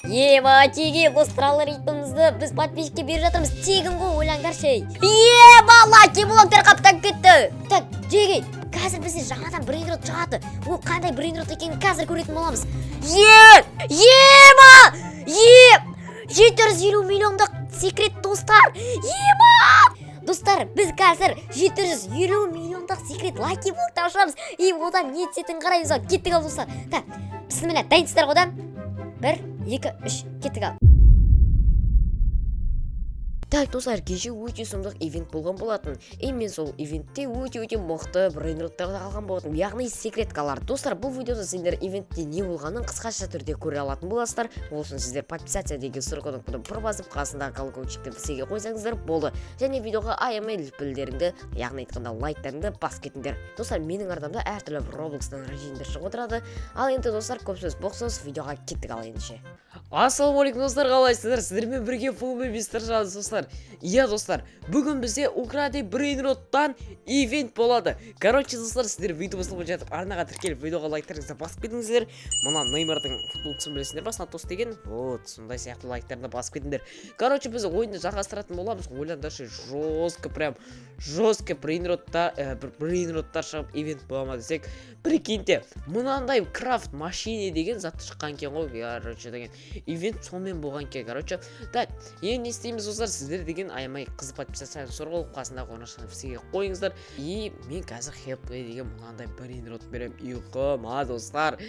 Ема, теге достыралар итімізді біз подписчикке беріп жатырмыз, тегін ғой, ойлаңдаршы. Ема, лайки блоктар қаптап кетті. Так, теге, қазір бізде жаңадан брейнрот шығады. Ол қандай брейнрот екенін қазір көретін боламыз. Ема! 750 миллиондық секрет достар. Ема! Достар, біз қазір 750 миллиондық секрет лайки блокты ашамыз. Одан не түсетінін қараймыз. Кеттік ал достар. Так, бісміллә, дайынсыздар ғой? 1, 2, 3, кеттік ал. Так, достар, кеше өте сұмдық ивент болған болатын. Мен сол ивентте өте мықты брейнроттарды алған болатын. Яғни секреткалар. Достар, бұл видеода сендер ивентте не болғанын қысқаша түрде көре алатын боласыздар. Ол үшін сіздер подписаться деген сұрқыны бір басып, қасындағы колокольчикті бізге қойсаңыздар болды. Және видеоға аямай лүпілдеріңді, яғни айтқанда лайктарыңды басып кетіңдер. Достар, менің ардамда әртүрлі Roblox-тан режимдер шығып отырады. Ал енді достар, көп сөз боқсыз, видеоға кеттік ал ендеше. Ассалаумалейкум достар, қалайсыздар? Сіздермен бірге фулбей мистер Жаз достар. Иә достар, бүгін бізде укради брейнроттан ивент болады. Короче достар, сіздер видео басылып жатып арнаға тіркеліп видеоға лайктарыңызды басып кетіңіздер. Мына Неймардың футболкасын білесіңдер ба, Сантос деген. Вот, сондай сияқты лайктарды басып кетіңдер. Короче, біз ойынды жалғастыратын боламыз. Ойлаңдаршы, жестко брейнроттар шығып ивент бола десек, прикиньте, мынандай крафт машине деген затты шыққан екен ғой, короче деген ивент сонымен болған екен. Короче, так, енді не істейміз достар, сіздер деген аямай қызып подписаться сұрғылып қасындағы қоңырашаны бізге қойыңыздар. Мен қазір хелпке деген мынандай брейнрот берем. Ұйқыма достар.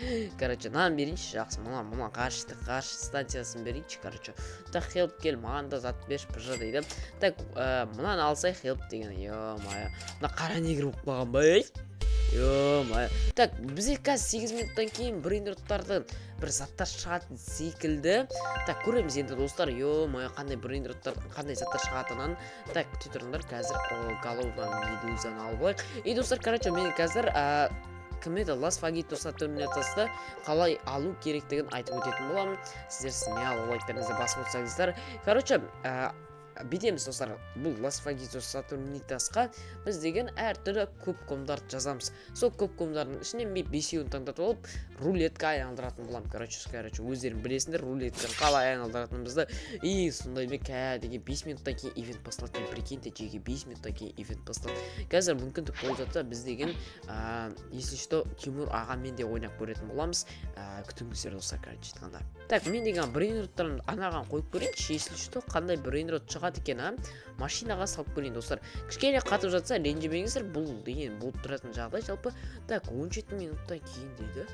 Короче, нан берейінші, жақсы. Мына қаршы станциясын берейінші, короче. Так, хелп кел, маған да зат берші пыжы дейді. Так, мынаны алсай хелп деген. Ё-мая. Мына қара негр болып қалған ба, Ё-мая. Так, бізде қазір 8 минуттан кейін брейнроттардың бір заттар шығатын секілді. Так, көреміз енді достар. Ё-мая, қандай брейнроттар, қандай заттар шығатынын. Так, күте тұрыңдар, қазір голован медузаны алып алайық. Достар, короче, мен қазір кім еді Лас Фагитоса терминациясында қалай алу керектігін айтып өтетін боламын. Сіздер смело лайктарыңызды басып отырсаңыздар. Короче, бетеміз достар, бұл Лас Фагитос Сатурнитасқа біз деген әртүрлі көп комдарды жазамыз. Сол көп комдардың ішінен мен 5-еуін таңдатып алып, рулетка айналдыратын болам. Короче, өздерің білесіңдер, рулетканы қалай айналдыратынымызды. Сондай мен кәдеге 5 минуттан кейін ивент басталады. Прикиньте, жеге 5 минуттан кейін ивент басталады. Қазір мүмкіндік болып жатса, біз деген, если что, Тимур ағамен де ойнап көретін боламыз. Күтіңіздер достар, короче айтқанда. Так, мен деген брейнроттарын анаған қойып көрейінші, если что, қандай брейнрот шығады екен, машинаға салып көрейін достар. Кішкене қатып жатса, ренжімеңіздер, бұл деген болып тұратын жағдай жалпы. Так, 17 минуттан кейін дейді.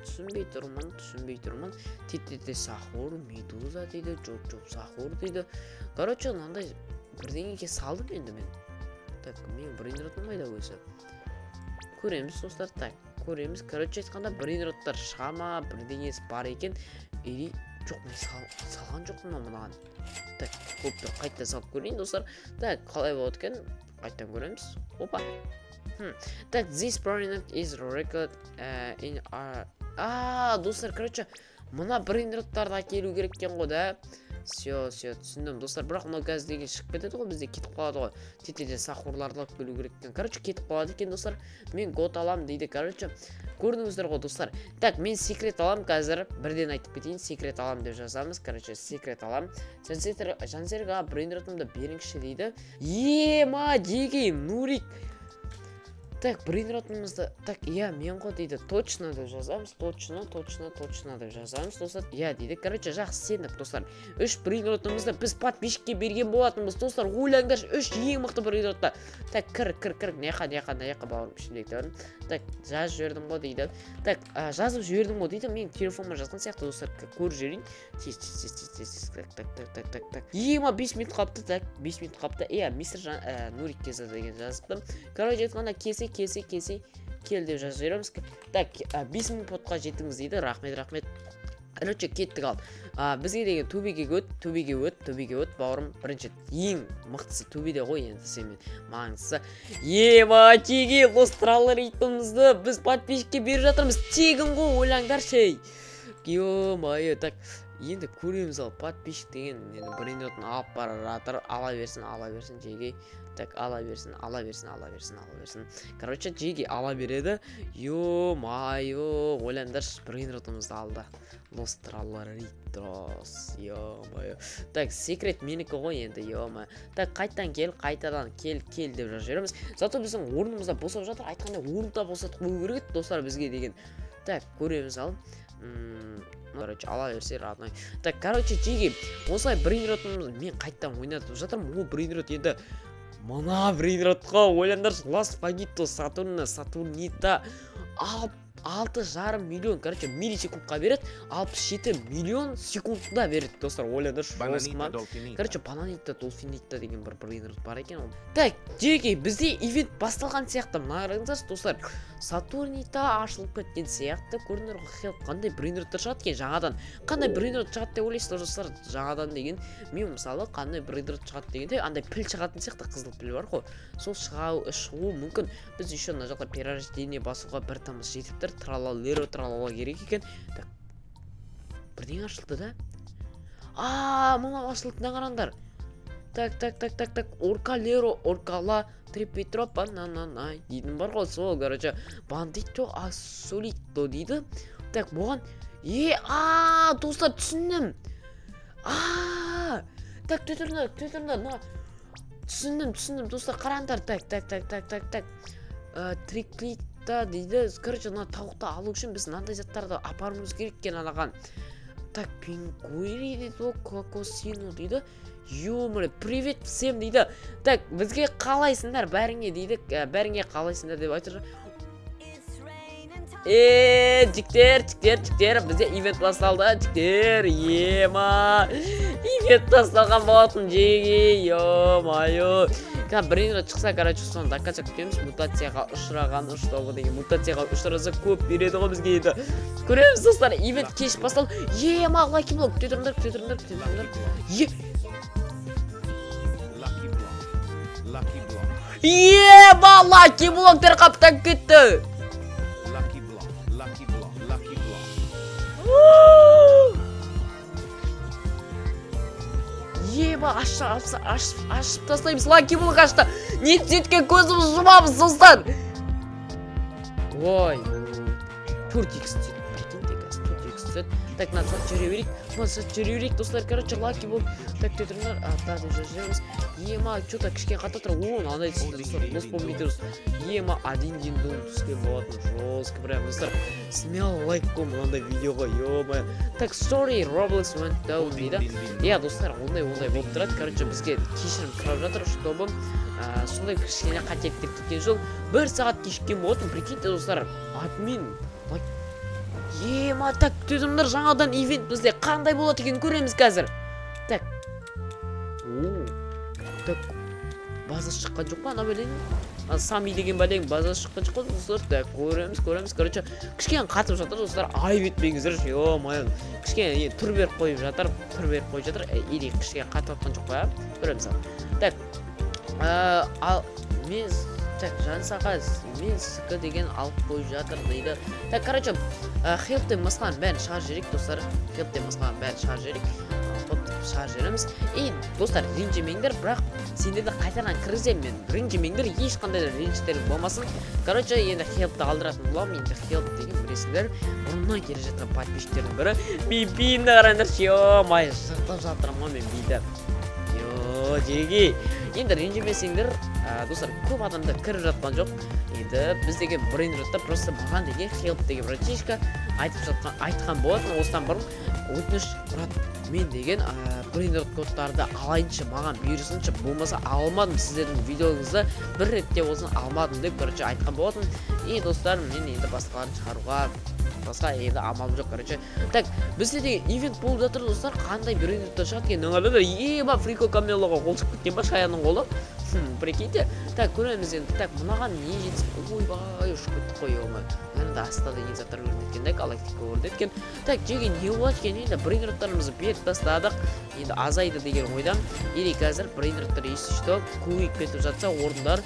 Түсінбей тұрмын. Тетете сахур, медуза дейді, жоп сахур дейді. Короче, мынандай бірдеңеге салдым енді мен. Так, мен брейнротым майда өзі. Көреміз достар, так, көреміз. Короче, айтқанда брейнроттар шама, бірдеңесі бар екен. Жоқ, мен салған жоқпын мынаған. Так, көпті қайтта салып көрейін достар. Так, қалай болады екен? Қайттан көреміз. Опа. Так, this brainnrot is record in our... достар, короче, мына брейнроттарды әкелу керек екен ғой да. Все, түсіндім достар, бірақ мынау газ деген шығып кетеді ғой, бізде кетіп қалады ғой. Тетеде сахурларды алып келу керек екен. Короче, кетіп қалады екен достар. Мен год алам дейді. Короче, көрдіңіздер ғой достар. Так, мен секрет алам қазір. Бірден айтып кетейін, секрет алам деп жазамыз. Короче, секрет алам. Жансерға брейнротымды беріңші дейді. Ема, деге, Нурик. Так, брейнротымызды, так, мен ғой дейді, точно деп жазамыз, точно деп жазамыз, достар. Дейді, короче, жақсы сендік, достар. 3 брейнротымызды біз подписчикке берген болатынбыз, достар. Ойлаңдар, 3 ең мықты брейнротта. Так, кір, неқа бауырым ішіндегі дәуірім. Так, жазып жібердім ғой дейді. Так, жазып жібердім ғой дейді, мен телефонға жазған сияқты, достар, көріп жіберейін. Так. Ема 5 минут қапты, так, 5 минут қапты. Мистер Нурик кезі деген жазыптым. Короче, айтқанда кесе кел деп жазып жібереміз. Так, 5 минутқа жетіңіз дейді. Рахмет. Короче, кеттік ал. Бізге деген төбеге өт, бауырым. Бірінші ең мықтысы төбеде ғой енді сенмен. Маңыздысы. Ема, теге достыралар итімізді біз подписчикке беріп жатырмыз. Тегін ғой, ойлаңдаршы. Ё-мое, так, енді көреміз ал подписчик деген енді брендерін алып бара жатыр, ала берсін жеге. Так, ала берсін. Короче, жеге ала береді. Ё-майо, ойлаңдаршы, брендерімізді алды. Достар, аллар ритрос. Ё-майо. Так, секрет менікі ғой енді, ё-майо. Так, қайтадан кел деп жазып жібереміз. Зато біздің орнымызда босап жатыр. Айтқандай орында босатып қою керек еді, достар, бізге деген. Так, көреміз ал. Короче, ала берсе родной. Так, короче, жеге осылай брейнротымыз мен қайттан ойнатып жатырмын. Ол брейнрот енді мына брейнротқа ойлаңдаршы, Лас Фагито Сатурнита 6,5 миллион, короче, миллисекундқа береді, 67 миллион секундында береді, достар, ойлаңдаршы, короче, Бананита Долфинита деген бір брейнрот бар екен ол. Так, жеге бізде ивент басталған сияқты, мына қараңыздаршы, достар, Сатурнита ашылып кеткен сияқты, көрдіңдер ғой, қандай брейнроттар шығады екен жаңадан. Қандай брейнрот шығады деп ойлайсыздар, достар, жаңадан деген. Мен мысалы қандай брейнрот шығады дегенде, андай піл шығатын сияқты, қызыл піл бар ғой. Сол шығуы мүмкін. Біз еще мына жақта перерождение басуға бір тамыз жетіп тұр, тралала керек екен. Так, бірдеңе ашылды да? Мына ашылдığına қараңдар. Так, оркала, трипетро, бананана дейдің бар ғой, сол, короче, бандито асолито дейді. Так, бұған, достар, түсіндім. Так, төтіріңдер, түсіндім, достар, қараңдар. Так, триклита дейді. Короче, тауықты алу үшін біз мынандай заттарды апаруымыз керек екен анаған. Так, пингуири дейді, кокосину дейді. Юмор, привет всем дейді. Так, бізге қалайсыңдар, бәріңе дейді, бәріңе қалайсыңдар деп айтыр. Жіктер, бізде ивент басталды, жіктер, ивент басталған болатын жеге, ё-майо. Брейнрот шықса, короче, соны докача күтеміз, мутацияға ұшыраған, деген мутацияға ұшыраса көп береді ғой бізге еді. Көреміз, достар, ивент кеш басталды. Лаки блок, төтіріңдер. Лаки блоктер қаптап кетті. Ашып тастаймыз, лаки блок ашты. Нетсеткен көзіміз жұмамыз, достар. Ой, 4x түсет. Так, назад жүре берейік, достар, короче, лаки блок. Так, төтіріңдер, деп жүрміз. Что-то кішкен қата тұр. Андай түсті, достар, бос болмейдіріз. Один ден түскен болатын, жестко, прям, достар. Смело лайк қой мынандай видеоға, ё-майо. Так, sorry, Roblox went down дейді. Достар, ондай болып тұрады. Короче, бізге кешірім сұрап жатыр, чтобы сондай кішкене қателіктер кеткен жол 1 сағат кешіккен болатын. Прикиньте, достар, админ так, төзімдер жаңадан ивент бізде қандай болады екен көреміз қазір. Так, база шыққан жоқ па, ана бәлең? Сами деген бәлең база шыққан жоқ па, достар? Так, көреміз. Короче, кішкен қатып жатыр, достар. Айып етпеңіздер, ё-майо. Кішкен түр беріп қойып жатыр. Или кішкен қатып жатқан жоқ па, көреміз. Так, так, жансаға менсікі деген алып қойып жатыр дейді. Так, короче, хелптен масқан бәрін шығар жерек, достар. Шығар жеріміз. Достар, ренжімеңдер, бірақ сендерді қайтардан кіргізем мен. Ренжімеңдер, ешқандай да ренжіктер болмасын. Короче, енді хелпті алдыратын боламын. Енді хелп деген білесіңдер. Бұрыннан келе жатқан подписчиктердің бірі. Бейді қараңдар, ё-майо, жыртып жатырмын ғой мен бейді. Жеге. Енді ренжімесеңдер, достар, көп адамда кіріп жатқан жоқ. Енді біздегі брейнротта просто маған деген хелп деген братишка айтқан болатын. Осыдан бұрын өтініш, брат, мен деген брейнрот кодтарды алайыншы, маған бұйырсыншы, болмаса алмадым сіздердің видеоңызды, бір ретте болсын алмадым деп айтқан болатын. Достар, мен енді басқаларын шығаруға басқа енді амалым жоқ, короче. Так, бізде деген ивент болып жатыр, достар. Қандай брейнроттар шығады екен? Ныңғалыда, Фрико Камелоға қол шығып кеткен ба, Шаяның қолы? Прикиньте. Так, көреміз енді. Так, мынаған не жетсін? Ойбай, ұшып кеттік қой, ё-майо. Енді астада деген заттар өрнеткен, галактика өрнеткен. Так, жеге не болады екен? Енді брейнроттарымызды беріп тастадық. Енді азайды деген ойдан. Или қазір брейнроттар есі көбейіп кетіп жатса, орындар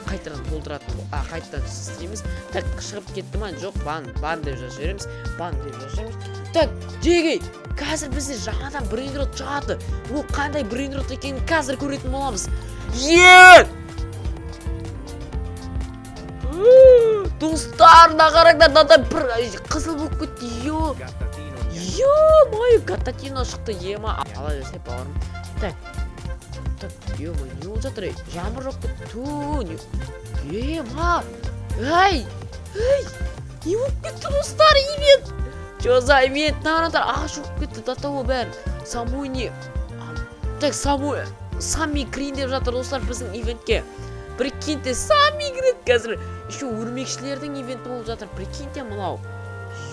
қайтадан толтыратын, қайтадан істейміз. Так, шығып кетті ма? Жоқ, бан деп жазып жібереміз. Так, жеге қазір бізде жаңадан брейнрот шығады. Ол қандай брейнрот екенін қазір көретін боламыз. Достар, қараңдар, мынада бір қызыл болып кетті. Ё-моё, Гаттатино шықты, ема. Ала берсе бауырым. Так, не болып жатыр? Жамыр жоқ кетті. Ема. Ай, не болып кетті, достар, ивент? Чё за ивент? Нағандар, ағаш жоқ кетті, датауы бәрін. Самуйни. Так, Сами кірейін деп жатыр, достар, біздің ивентке. Прикиньте, Сами кіреді қазір. Еще өрмекшілердің ивенті болып жатыр, прикиньте мынау.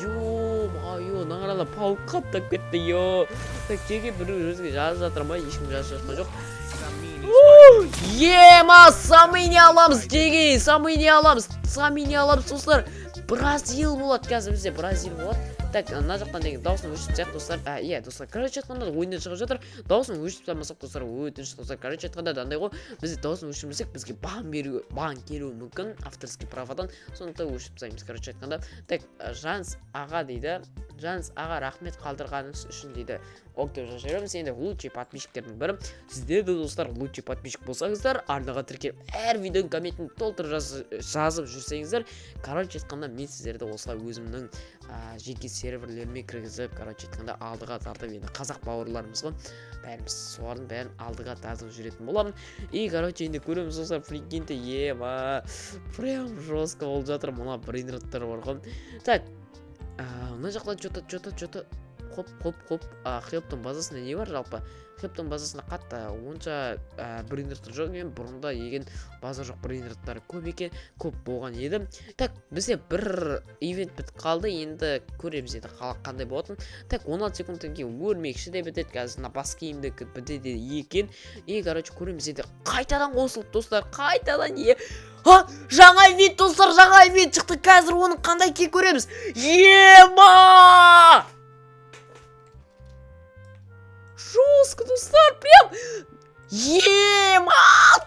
Ё-моё, нағарада пауық қаптап кетті, ё. Так, жеге бір өзге жазып жатыр ма? Ешкім жазып жатқан жоқ. Ема, Самыйни аламыз, жеге, Самыйни аламыз, достар. Бразил болады қазір бізде, Бразил болады. Так, мына жақтан деген дауысын өшіп сияқты, достар. Иә, достар, короче айтқанда ойыннан шығып жатыр. Дауысын өшіп салмасақ, достар, өтініш, достар. Короче айтқанда дандай ғой, бізде дауысын өшірмесек, бізге бан келуі мүмкін авторский правадан. Сондықтан өшіп тастаймыз, короче айтқанда. Так, Жанс аға дейді. Жанс аға, рахмет қалдырғаныңыз үшін дейді. Ок деп жазып жібереміз. Енді лучший подписчиктердің бірі. Сіздер де, достар, лучший подписчик болсаңыздар, арнаға тіркеліп, әр видеоның комментін толтырып жазып жүрсеңіздер, короче айтқанда мен сіздерді осылай өзімнің жеке серверлеріме кіргізіп, короче айтқанда алдыға тартып, енді қазақ бауырларымыз ғой, бәріміз солардың бәрін алдыға тартып жүретін боламын. И короче енді көреміз, достар, прикиньте, ема, прям жестко болып жатыр, мына брейнроттар бар ғой. Так, мына жақта что-то Хоп. Хелптың базасында не бар жалпы? Хелптың базасында қатты онша брейнроттар жоқ екен. Бұрында еген база жоқ, брейнроттар көп екен, көп болған еді. Так, бізде бір ивент бітіп қалды. Енді көреміз еді қандай болатын. Так, 16 секундтан кейін өрмекші де бітеді. Қазір бас киімді бітеді екен. И короче көреміз еді. Қайтадан қосылды, достар. Қайтадан жаңа ивент, достар, жаңа ивент шықты. Қазір оның қандай ке көреміз. Ема! Жестко, достар, прям. Ема,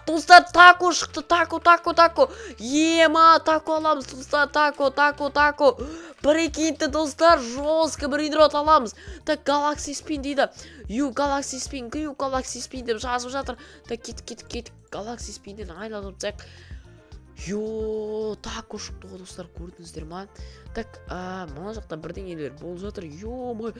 достар, тако шықты, тако. Ема, тако аламыз, достар, тако. Прикиньте, достар, жестко брейнрот аламыз. Так, Galaxy Spin дейді. Galaxy Spin деп жазып жатыр. Так, кет. Galaxy Spin'ден айналып жатсақ. Тако шықты ғой, достар, көрдіңіздер ма? Так, мына жақта бірдеңелер болып жатыр. Ё-май.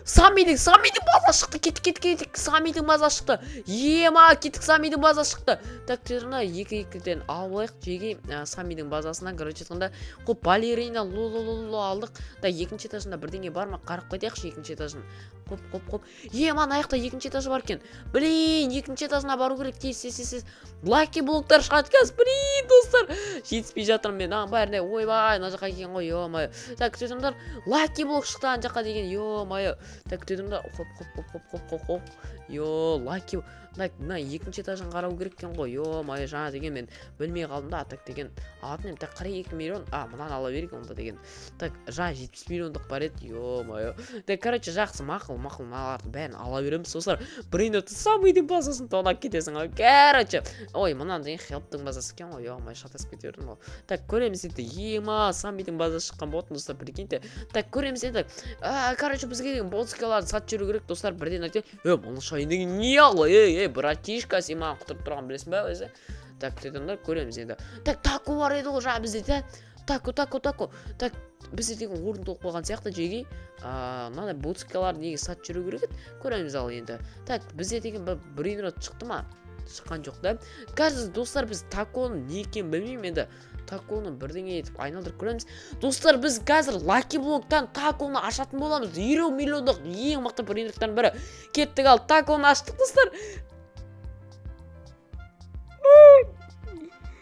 Самидің база шықты. Кеттік. Самидің база шықты. Ема, кеттік, Самидің база шықты. Так, тезімна 2-2-ден алайық. Жеге Самидің базасынан, короче айтқанда, қол балерина алдық. Да, екінші этажында бірдеңе бар ма? Қарып қайтайықшы екінші этажын. Қоп. Ема, аяқта екінші этажы бар екен. Блин, екінші этажына бару керек. Тез. Лаки блоктар шығады қазір. Блин, достар. Жетіспей жатырмын мен. Бәріне, ойбай, мына жаққа келген ғой, ё-май. Так, тезімдар, лаки блок шықты ана жаққа деген. Ё-май. Так, тезімдар, хоп. Лаки. Мына екінші этажын қарау керек екен ғой. Ё-май, жаңа деген мен білмей қалдым да. Так деген алтын ем. Так, 42 миллион. Мынаны ала берейік онда деген. Так, жаңа 70 миллиондық бар еді. Ё-май. Так, короче, жақсы, мақұл, мыналардың бәрін ала береміз. Достар, брейнротты Самыйдың базасын тонап кетесің. Короче, ой, мынаны деген Хелптың базасы екен ғой. Ё-май, шатасып кетердім ғой. Так, көреміз енді. Ема, Самыйдың базасы шыққан болатын, достар, прикиньте. Так, көреміз енді. Короче, бізге деген ботскаларды сатып жүру керек, достар, бірден айтты. Мұны шайын деген не алды? Братишка, сен маған құтырып тұрған білесің бе өзі? Так, тетімдер көреміз енді. Так, тако бар еді ғой жаңа бізде. Тако. Так, бізде деген орын толып қойған сияқты жеге. Мынандай ботскаларды неге сатып жүру керек еді? Көреміз ал енді. Так, бізде деген брейнрот шықты ма? Шыққан жоқ да. Қазір, достар, біз таконың не екенін білмеймін енді. Таконы бірдеңе етіп айналдырып көреміз. Достар, біз қазір Лаки блоктан таконы ашатын боламыз. 20 миллиондық ең мықты брейнроттардың бірі. Кеттік ал, таконы аштық, достар.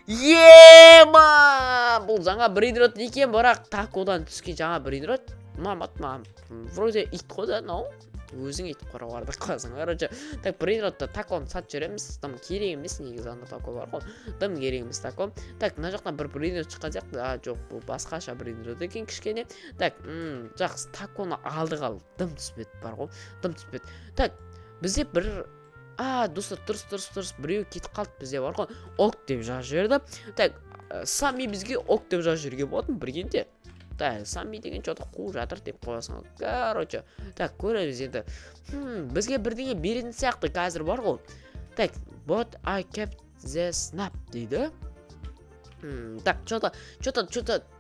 Ема! Бұл жаңа брейнрот екен, бірақ такодан түскен жаңа брейнрот. Вроде ит қой да, өзің ит қорауарды қойсың. Короче, так, брейнротты таконы сатып жүреміз. Тым керек емес, негізі анда тако бар ғой. Тым керек емес тако. Так, мына жақтан бір брейнрот шыққан сияқты. Жоқ, бұл басқаша брейнрот екен кішкене. Так, жақсы, таконы алдық ал. Дым түспеді бар ғой. Дым түспеді. Так, бізде бір достар, тұрыс. Біреу кетіп қалды, бізде бар ғой. Ок деп жазып жіберді. Так, Сами бізге ок деп жазып жүрген болатын, біргенде. так сами деген что-то қуып жатыр деп қоясың. Короче, так көреміз енді. Бізге бірдеңе беретін сияқты қазір бар ғой. Так, but I kept the snap дейді. Так, что-то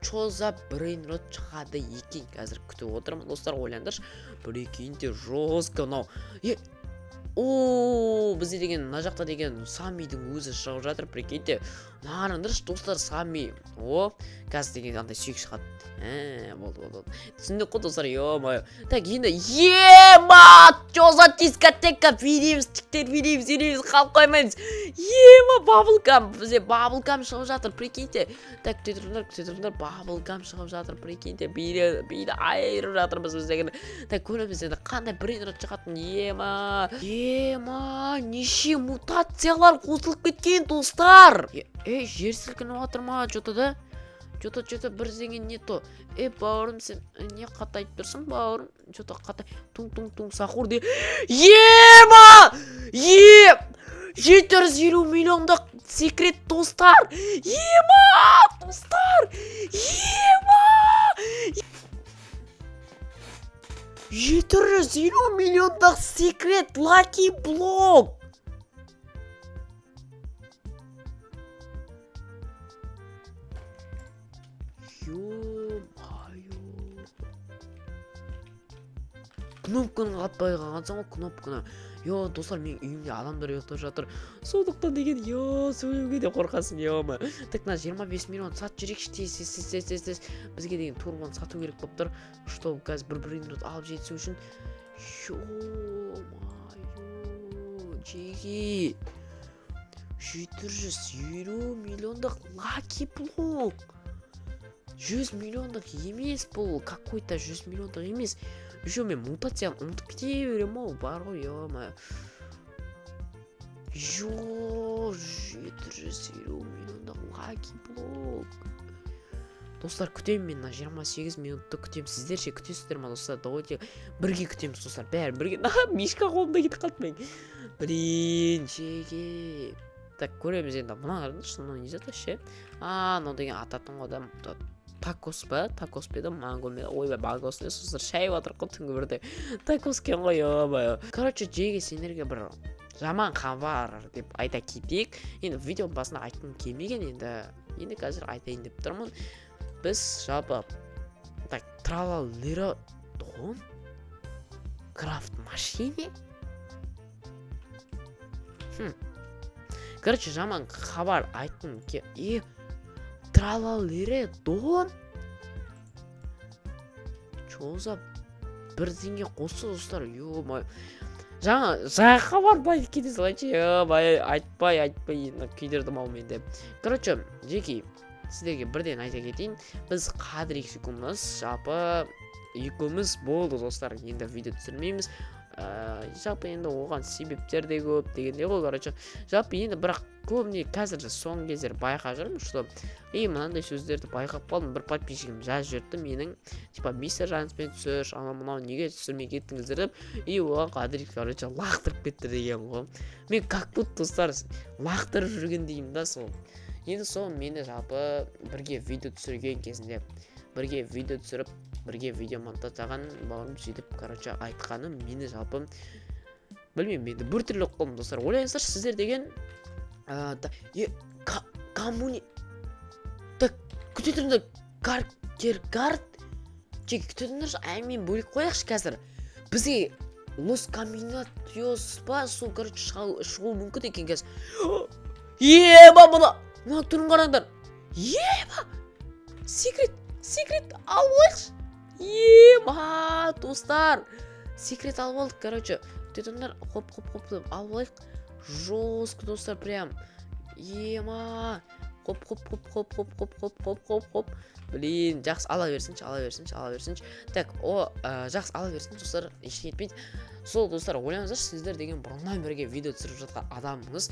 чоза брейн рот шығады екен. Қазір күтіп отырмын. Достар, ойлаңдаршы. Прикиньте, жестко мынау. Бізде деген мына жақта деген Самидің өзі шығып жатыр, прикиньте. Қараңдаршы достар, Сами. Қазір деген андай сүйек шығады. Болды. Түсіндік қой достар, ё-моё. Так, енді чоза дискотека билейміз, қалып қоймаймыз. Баблгам, бізде баблгам шығып жатыр, прикиньте. Так, күте тұрыңдар, баблгам шығып жатыр, прикиньте. Биді айырып жатырмыз біз деген. Так, көреміз енді қандай брейнрот шығатын. Неше мутациялар қосылып кеткен достар. Жер сілкініп жатыр ма? Что-то да? Что-то бірдеңе не то. Бауырым, сен не қатайып тұрсың, бауырым? Что-то қатай. Туң сахур де. 750 миллиондық секрет достар. Достар. 750 миллиондық секрет лаки блок. Кнопканы қатпай қалғансың ғой, кнопканы. Достар, мен үйімде адамдар ұйықтап жатыр. Сондықтан деген, сөйлеуге де қорқасың, ма. Так, 25 миллион сат жүрекші тез. Бізге деген турбоны сату керек болып тұр. Чтобы қазір бір-бірін алып жетісу үшін. Жеге. 750 миллиондық лаки блок. 100 миллиондық емес бұл. Какой-то 100 миллиондық емес. Еще мен мутацияны ұмытып кете берем ау, бар ғой, ё-моё. 750 миллиондық лаки блок. Достар, күтем мен 28 минутты күтем. Сіздер ше күтесіздер ма, достар? Давайте бірге күтеміз, достар. Бәрі бірге. Мишка қолымда кетіп қалды мен. Блин, шеге. Так, көреміз енді. Мұна қараңдаршы, мұны не заты ше? Мынау деген ататын қода. Такос па еді, маңғол ойбай маңғол сосын шай батыр қой түнгі бірде. Такос кен ғой, ё-моё. Короче, жеге сендерге бір жаман хабар деп айта кетейік. Енді видеоның басында айтқым келмеген, енді қазір айтайын деп тұрмын. Біз жалпы так тралалера дон крафт машине. Короче, жаман хабар айтқым тралалере дон чоза бірдеңе қосты достар, ё-моё. Жаңа хабар бай кете салайыншы, ё-моё, айтпай енді күйдірдім ау менде. Короче, жеке сіздерге бірден айта кетейін, біз қазір екеуміз жалпы екеуміз болды достар, енді видео түсірмейміз. Жалпы енді оған себептер де көп дегенде ғой. Короче, жалпы енді бірақ көбіне қазір соңғы кездері байқап жүрмін, что мынандай сөздерді байқап қалдым. Бір подписчигім жазып жүрді менің, типа мистер Жанспен түсір, мынау неге түсірмей кеттіңіздер деп, оған қадір, короче, лақтырып кетті деген ғой. Мен как будто достар лақтырып жүрген деймін да сол. Енді сол мені жалпы бірге видео түсірген кезінде, бірге видео түсіріп, бірге видео монтаждаған бауырым сөйтіп, короче, айтқаным мені жалпы білмеймін, енді бір түрлі қолым достар. Ойлаңыздаршы, сіздер деген так, күте тұрыңдар, карт жеке күте тұрыңдаршы, әңгімені бөлек қояқшы қазір. Бізге Лос Каминатиос па, сол, короче, шығу мүмкін екен қазір. Мұна тұрын қараңдар. Секрет алып алайықшы. Достар, секрет алып алдық, короче. Күтетіңдер, хоп алып алайық. Жестко, достар, прям. Хоп. Блин, жақсы ала берсінші. Так, жақсы ала берсін, достар, ешке етпейді. Сол, достар, ойлаңыздаршы, сіздер деген бұрыннан бірге видео түсіріп жатқан адамыңыз,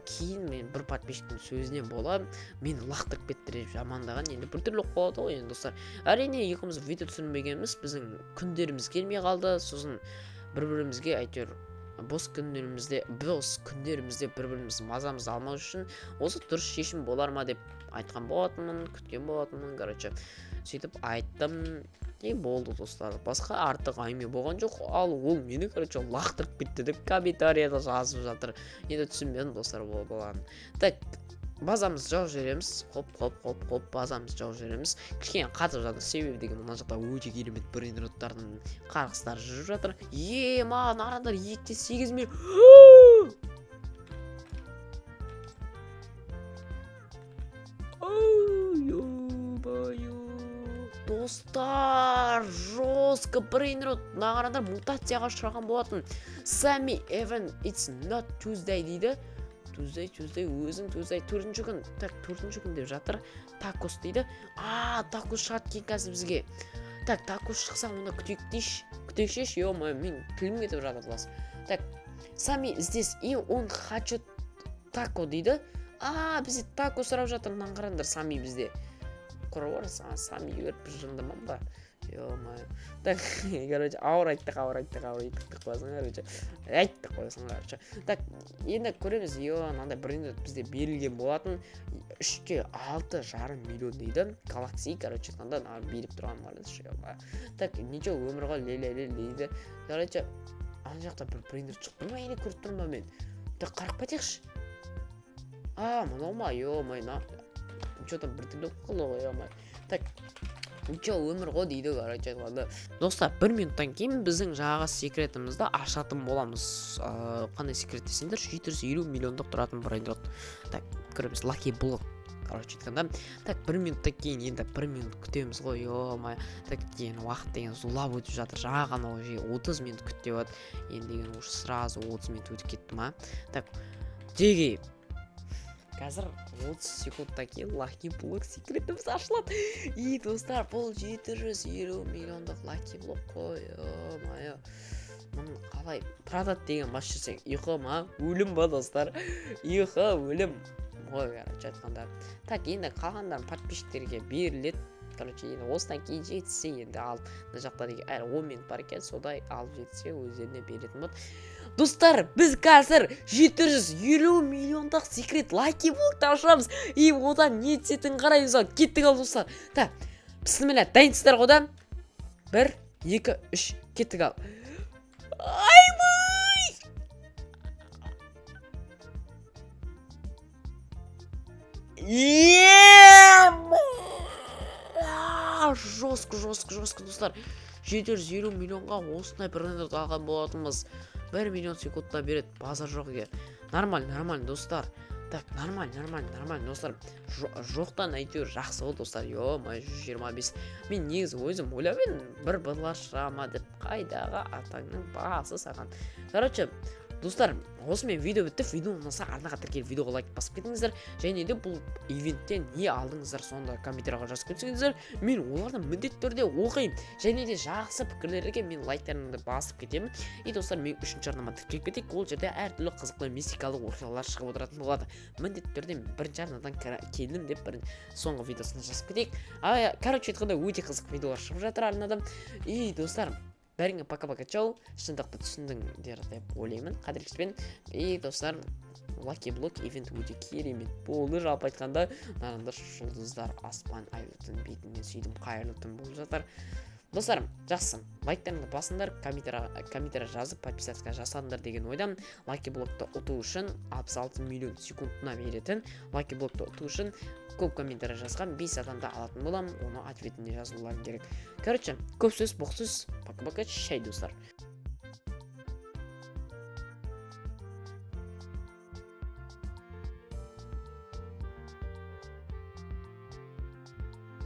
кейін мен бір подписчиктің сөзінен болып, мені лақтырып кетті деп жамандаған, енді бір түрлі қояды ғой, енді достар. Әрине, екеуміз видео түсірмегеніміз, біздің күндеріміз келмей қалды, сосын бір-бірімізге әйтеуір бос күндерімізде бір-бірімізді мазамызды алмау үшін осы дұрыс шешім болар ма деп айтқан болатынмын, күткен болатынмын, короче. сөйтіп айттым. Болды достар, басқа артық әңгіме болған жоқ. Ал ол мені лақтырып кетті деп комментарияда жазып жатыр. Енді түсінбедім достар болғанын. Так, базамызды жауып жібереміз. Хоп, базамызды жауып жібереміз. Кішкене қатып жатыр, себебі деген мына жақта өте керемет брейнроттардың қарғыстары жүріп жатыр. Маған арадар 2-8 миллион. Достар, жестко брейнрот нағарадар мутацияға ұшыраған болатын. Sammy even it's not Tuesday дейді. Tuesday өзің Tuesday 4-ші күн. Так, 4-ші күн деп жатыр. Такос дейді. Такос шығады кен қазір бізге. Так, такос шықса онда күтейікшеш. Мен тілім кетіп жатыр класс. Так, Sammy здесь и он хочет тако дейді. Бізде тако сұрап жатыр, нағарандар Sammy бізде. Құры Sammy үйеріп бір жындымам ба? Так, ауыр айттық қойсын. Так, енді көреміз, мынандай брейнрот бізде берілген болатын. 3,6 миллион дейді. Galaxy, айтқанда беріп тұрған бар. Так, ничего, өмір ғой, ле-ле-ле дейді. Ана жақта бір брейнрот шықты ма, ене көріп тұрма мен. Так, қарып кетекші. Мынау ма, что-то біртіндік қылы ғой, Так, өмір ғой дейді, айтқанда. Достар, 1 минуттан кейін біздің жаңағы секретімізді ашатын боламыз. Қандай секрет десеңдер, 750 миллиондық тұратын брейнрот. Так, көреміз, Lucky Block. Айтқанда. Так, 1 минуттан кейін енді 1 минут күтеміз ғой, Так, кейін уақыт деген зулап өтіп жатыр. Жаңа 30 минут күтте бат. Енді деген уже сразу 30 минут өтіп кетті ма. Так, деге қазір 30 секундтан кейін Lucky Block секретіміз ашылады. Достар, бұл 750 миллиондық Lucky Block қой. Мұны қалай продат деген бас жүрсең, өлім ба достар? Өлім. Айтқанда. Так, енді қалғандан подписчиктерге беріледі. Енді осыдан кейін жетсе енді алып, мына жақта деген 10 минут бар екен, содай алып жетсе өздеріне беретін болады. Достар, біз қазір 750 миллиондық секрет Lucky Block'ты ашамыз. Одан не түсетінін қараймыз. Кеттік ал достар. Так, бісміллә, дайынсыздар ғой? 1, 2, 3, кеттік ал. Жестко, достар. 750 миллионға осындай брейнрот алған болатынбыз. 1 миллион секундта береді, базар жоқ екен. Нормально, достар. Так, нормально, достар. Жоқтан әйтеуір жақсы ғой, достар. 125. Мен негізі өзім ойлап едім, бір бұлашырама деп, қайдағы атаңның басы саған. Достар, осымен видео бітті. Видео ұнаса арнаға тіркеліп видеоға лайк басып кетіңіздер. Және де бұл ивенттен не алдыңыздар, сонда комментарияға жазып кетсеңіздер, мен оларды міндетті түрде оқимын. Және де жақсы пікірлерге мен лайктарымды басып кетемін. Достар, мен 3-ші арнама тіркеліп кетейік. Ол жерде әртүрлі қызықты мистикалық оқиғалар шығып отыратын болады. Міндетті түрде мен 1-ші арнадан келдім деп соңғы видеосына жазып кетейік. Айтқанда өте қызық видеолар шығып жатыр арнадан. Достар, бәріңе пока-пока, чау. Шындықты түсіндіңдер деп ойлаймын. Қадірлікпен. Достар, Lucky Block ивент өте керемет болды. Жалпы айтқанда, нарында жұлдыздар аспан айлытын бетінен сөйдім қайырлы түн болып жатыр. Достар, жақсы. Лайктарыңды басыңдар, комментария жазып, подписаться жасаңдар деген ойдам. Lucky Block'ты ұту үшін 66 миллион секундына беретін. Lucky Block'ты ұту үшін көп комментария жазған 5 адамды алатын болам. Оны ответіне жазуларың керек. Көп сөз, боқ сөз. Пока-пока, шай достар.